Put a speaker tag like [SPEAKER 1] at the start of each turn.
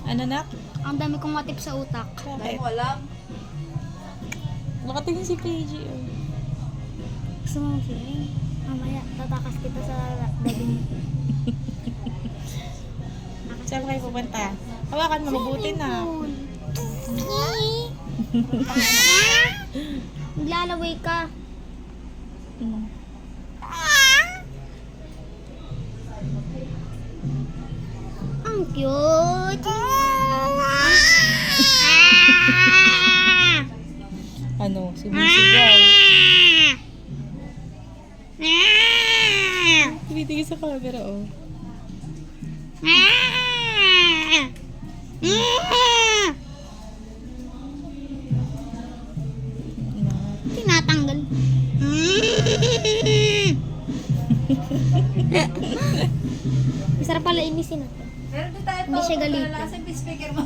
[SPEAKER 1] Ano na?
[SPEAKER 2] Ang dami kong matip sa utak.
[SPEAKER 1] Bakit?
[SPEAKER 3] Mo alam.
[SPEAKER 1] Nakatingin si PG. Oh.
[SPEAKER 2] Gusto mo feeling? Mamaya, tatakas kita sa daddy mo.
[SPEAKER 1] Saan kayo pupunta? Hawakan mo, mabuti na.
[SPEAKER 2] Maglalaway ka.
[SPEAKER 1] Hmm.
[SPEAKER 2] Ang cute.
[SPEAKER 1] Ano? Sumisigaw. Tumitingin sa camera, oh.
[SPEAKER 2] Tinatanggal. Masarap pala inisin ako.
[SPEAKER 3] Pero di tayo
[SPEAKER 2] Hindi siya galitin.
[SPEAKER 3] Sa speaker mo.